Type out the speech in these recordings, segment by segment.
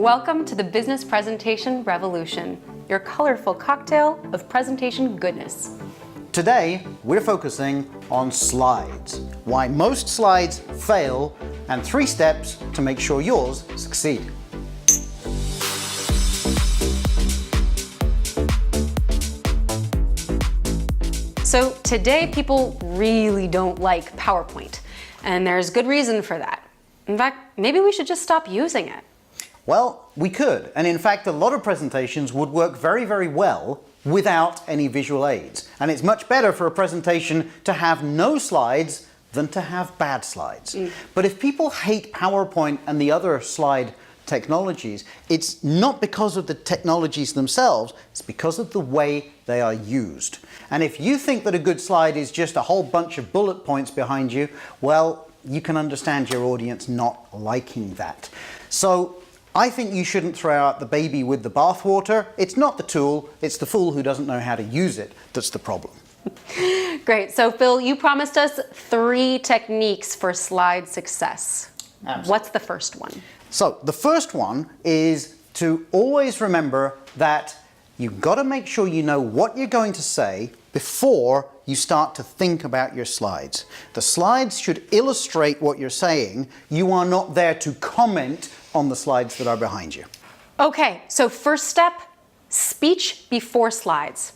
Welcome to the Business Presentation Revolution, your colorful cocktail of presentation goodness. Today, we're focusing on slides, why most slides fail, and 3 steps to make sure yours succeed. So today, people really don't like PowerPoint, and there's good reason for that. In fact, maybe we should just stop using it. Well, we could, and in fact, a lot of presentations would work very, very well without any visual aids. And it's much better for a presentation to have no slides than to have bad slides. But if people hate PowerPoint and the other slide technologies, it's not because of the technologies themselves, it's because of the way they are used. And if you think that a good slide is just a whole bunch of bullet points behind you, well, you can understand your audience not liking that. So I think you shouldn't throw out the baby with the bathwater. It's not the tool, it's the fool who doesn't know how to use it that's the problem. Great. So Phil, you promised us 3 techniques for slide success. Absolutely. What's the first one? So the first one is to always remember that you've got to make sure you know what you're going to say before you start to think about your slides. The slides should illustrate what you're saying. You are not there to comment on the slides that are behind you. Okay, so first step, speech before slides.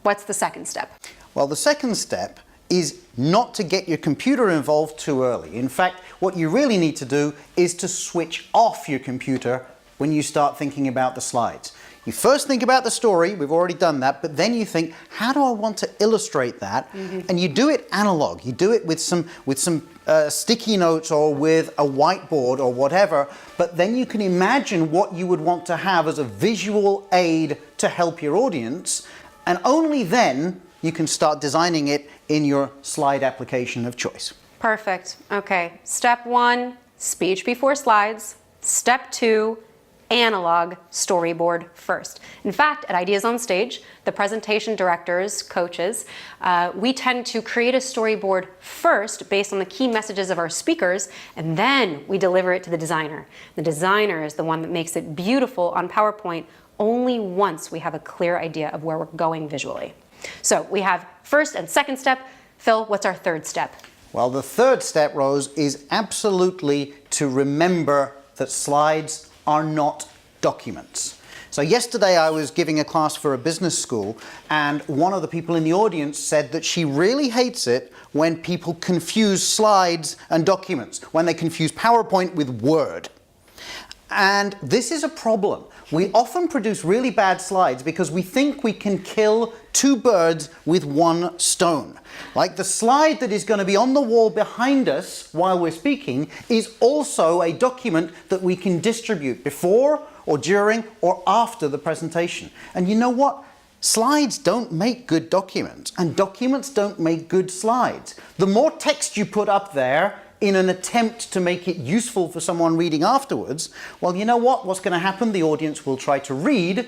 What's the second step? Well, the second step is not to get your computer involved too early. In fact, what you really need to do is to switch off your computer when you start thinking about the slides. You first think about the story, we've already done that, but then you think, how do I want to illustrate that? And you do it analog. You do it with some sticky notes or with a whiteboard or whatever, but then you can imagine what you would want to have as a visual aid to help your audience, and only then you can start designing it in your slide application of choice. Perfect. Okay, step 1, speech before slides. Step 2, analog storyboard first. In fact, at Ideas on Stage, the presentation directors, coaches, we tend to create a storyboard first based on the key messages of our speakers, and then we deliver it to the designer. The designer is the one that makes it beautiful on PowerPoint only once we have a clear idea of where we're going visually. So we have first and second step. Phil, what's our third step? Well, the third step, Rose, is absolutely to remember that slides are not documents. So yesterday I was giving a class for a business school, and one of the people in the audience said that she really hates it when people confuse slides and documents, when they confuse PowerPoint with Word. And this is a problem. We often produce really bad slides because we think we can kill 2 birds with 1 stone. Like the slide that is going to be on the wall behind us while we're speaking is also a document that we can distribute before or during or after the presentation. And you know what? Slides don't make good documents, and documents don't make good slides. The more text you put up there in an attempt to make it useful for someone reading afterwards, well, you know what? What's going to happen? The audience will try to read,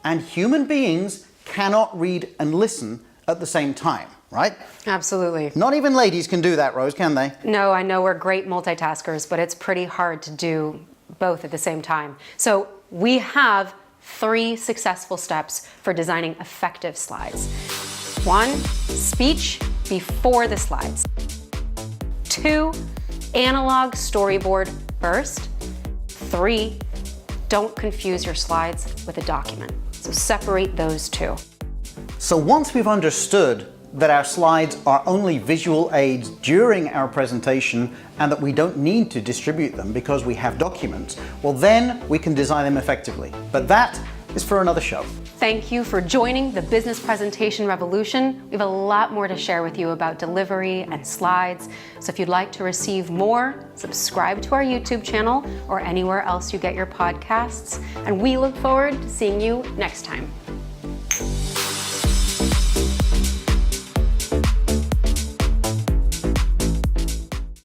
and human beings cannot read and listen at the same time, right? Absolutely. Not even ladies can do that, Rose, can they? No, I know we're great multitaskers, but it's pretty hard to do both at the same time. So we have 3 successful steps for designing effective slides. 1, speech before the slides. 2, analog storyboard first. 3, don't confuse your slides with a document. So separate those 2. So once we've understood that our slides are only visual aids during our presentation and that we don't need to distribute them because we have documents, well then we can design them effectively. But that is for another show. Thank you for joining the Business Presentation Revolution. We have a lot more to share with you about delivery and slides. So if you'd like to receive more, subscribe to our YouTube channel or anywhere else you get your podcasts. And we look forward to seeing you next time.